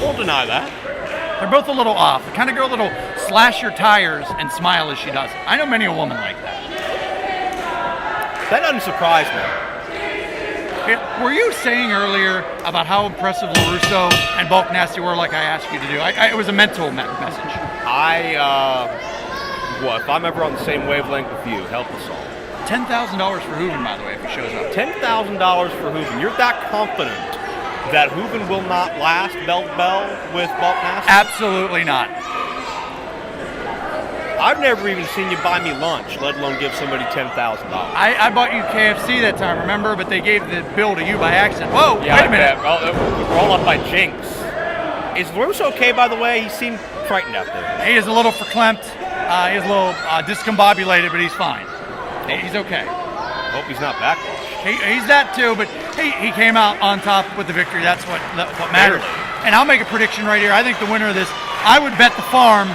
Won't deny that. They're both a little off. The kind of girl that'll slash your tires and smile as she does it. I know many a woman like that. That doesn't surprise me. Were you saying earlier about how impressive LaRusso and Bulk Nasty were like I asked you to do? It was a mental message. If I'm ever on the same wavelength with you, help us all. $10,000 for Hooven, by the way, if he shows up. $10,000 for Hooven. You're that confident that Hooven will not last bell to bell with Bulk Nasty? Absolutely not. I've never even seen you buy me lunch, let alone give somebody $10,000. I bought you KFC that time, remember? But they gave the bill to you by accident. Whoa, yeah, wait a minute. We're all up by Jinx. Is LaRusso okay, by the way? He seemed frightened out there. He is a little verklempt. He's a little discombobulated, but he's fine. He's okay. Hope he's not backwashed. He's that too, but he came out on top with the victory. That's what matters. And I'll make a prediction right here. I think the winner of this, I would bet the farm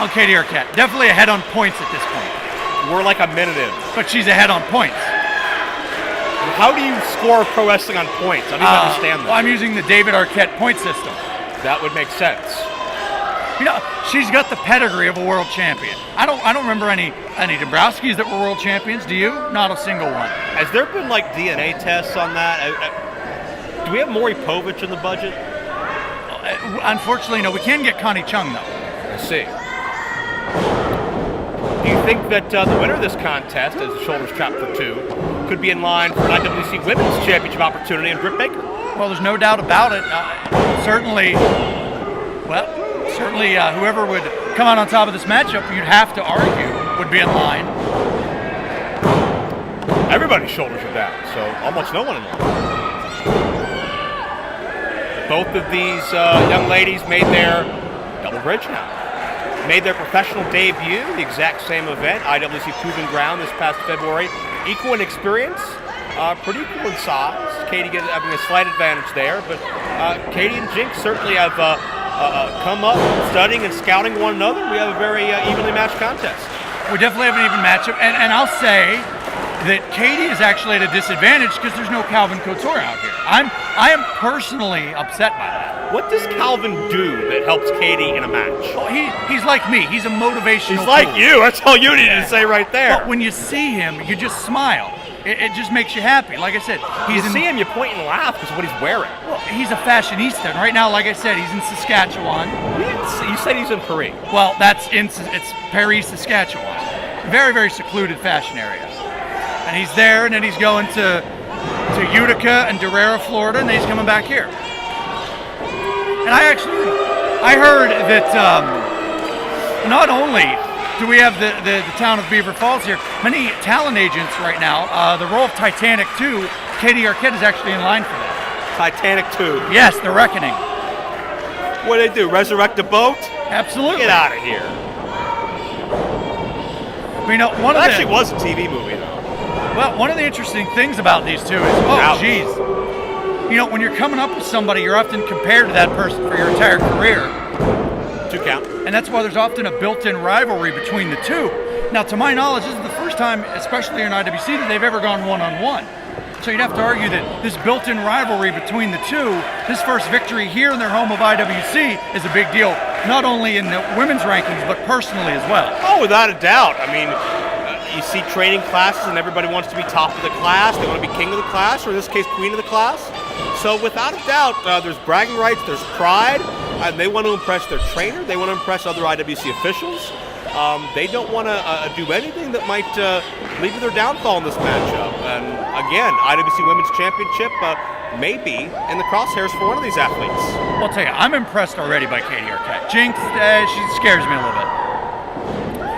on Katie Arquette. Definitely ahead on points at this point. We're like a minute in. But she's ahead on points. How do you score pro wrestling on points? I don't even understand that. Well, I'm using the David Arquette point system. That would make sense. You know, she's got the pedigree of a world champion. I don't remember any Dombrowskis that were world champions. Do you? Not a single one. Has there been like DNA tests on that? Do we have Maury Povich in the budget? Unfortunately, no. We can get Connie Chung though. I see. Do you think that the winner of this contest, as the shoulders chopped for two, could be in line for an IWC Women's Championship opportunity in Britt Baker? Well, there's no doubt about it. Certainly, whoever would come out on top of this matchup, you'd have to argue, would be in line. Everybody's shoulders are down, so almost no one in line. Both of these young ladies made their double bridge now. Made their professional debut, the exact same event, IWC Proving Ground this past February. Equal in experience, pretty equal in size. Katie having a slight advantage there, but Katie and Jinx certainly have come up studying and scouting one another. We have a very evenly matched contest. We definitely have an even matchup, and I'll say that Katie is actually at a disadvantage because there's no Calvin Couture out here. I am personally upset by that. What does Calvin do that helps Katie in a match? Well, he's like me. He's a motivational He's like tool. you. That's all you need to say right there. But when you see him, you just smile. It just makes you happy. Like I said, see him, you point and laugh because of what he's wearing. Well, he's a fashionista. And right now, like I said, he's in Saskatchewan. You said he's in Paris. Well, it's Paris, Saskatchewan. Very, very secluded fashion area. And he's there, and then he's going to Utica and Derrera, Florida, and then he's coming back here. And I heard that not only do we have the town of Beaver Falls here, many talent agents right now, the role of Titanic 2, Katie Arquette is actually in line for that. Titanic 2? Yes, The Reckoning. What do they do, resurrect a boat? Absolutely. Get out of here. You know, it actually was a TV movie, though. Well, one of the interesting things about these two is, geez. You know, when you're coming up with somebody, you're often compared to that person for your entire career. 2 count. And that's why there's often a built-in rivalry between the two. Now, to my knowledge, this is the first time, especially in IWC, that they've ever gone one-on-one. So you'd have to argue that this built-in rivalry between the two, this first victory here in their home of IWC is a big deal, not only in the women's rankings, but personally as well. Oh, without a doubt. I mean, you see training classes and everybody wants to be top of the class. They want to be king of the class, or in this case, queen of the class. So without a doubt, there's bragging rights, there's pride. They want to impress their trainer. They want to impress other IWC officials. They don't want to do anything that might lead to their downfall in this matchup. And again, IWC Women's Championship may be in the crosshairs for one of these athletes. Well, I'll tell you, I'm impressed already by Katie Arquette. Jinx, she scares me a little bit.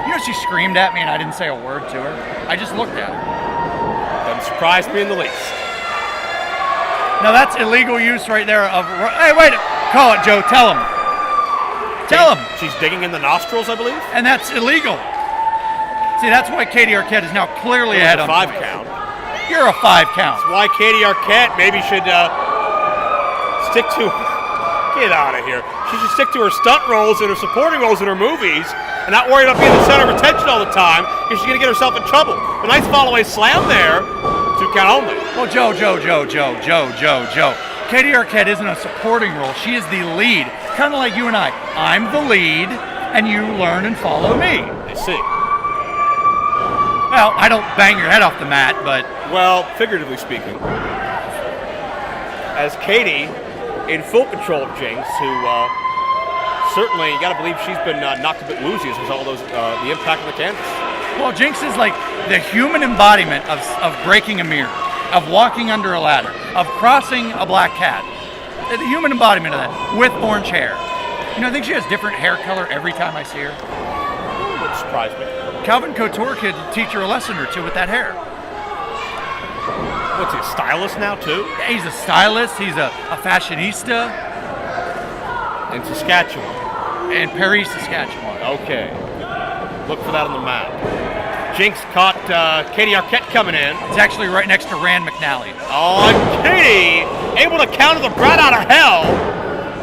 You know, she screamed at me and I didn't say a word to her. I just looked at her. Doesn't surprise me in the least. Now that's illegal use right there of, hey, wait, call it, Joe, tell him. Tell him. She's digging in the nostrils, I believe. And that's illegal. See, that's why Katie Arquette is now clearly ahead on 5 points. count. You're a 5 count. That's why Katie Arquette maybe should stick to, get out of here. She should stick to her stunt roles and her supporting roles in her movies and not worry about being the center of attention all the time because she's going to get herself in trouble. A nice follow-away slam there, 2 count only. Well, Joe. Katie Arquette isn't a supporting role. She is the lead. Kind of like you and I. I'm the lead, and you learn and follow me. I see. Well, I don't bang your head off the mat, but... Well, figuratively speaking. As Katie, in full control of Jinx, who certainly, you got to believe she's been knocked a bit woozy as a result of the impact on the canvas. Well, Jinx is like the human embodiment of breaking a mirror, of walking under a ladder, of crossing a black cat. The human embodiment of that, with orange hair. You know, I think she has different hair color every time I see her. Wouldn't surprise me. Calvin Couture could teach her a lesson or two with that hair. What's he, a stylist now, too? Yeah, he's a stylist, he's a fashionista. In Saskatchewan. In Paris, Saskatchewan. Okay. Look for that on the map. Jinx caught Katie Arquette coming in. It's actually right next to Rand McNally. Oh, and Katie able to counter the brat out of hell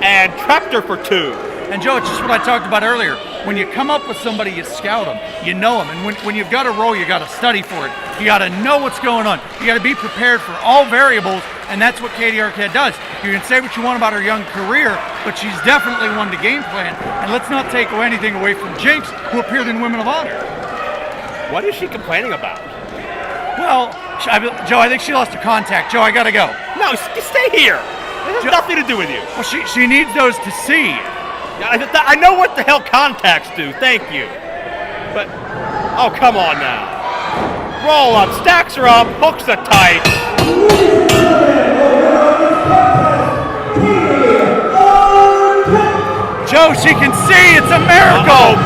and trapped her for 2. And Joe, it's just what I talked about earlier. When you come up with somebody, you scout them, you know them. And when you've got a role, you got to study for it. You got to know what's going on. You got to be prepared for all variables, and that's what Katie Arquette does. You can say what you want about her young career, but she's definitely won the game plan. And let's not take anything away from Jinx, who appeared in Women of Honor. What is she complaining about? Well, Joe, I think she lost her contact. Joe, I got to go. No, stay here. This has nothing to do with you. Well, she needs those to see. I know what the hell contacts do, thank you. But, oh, come on now. Roll up, stacks are up, hooks are tight. Joe, she can see, it's a miracle. Oh,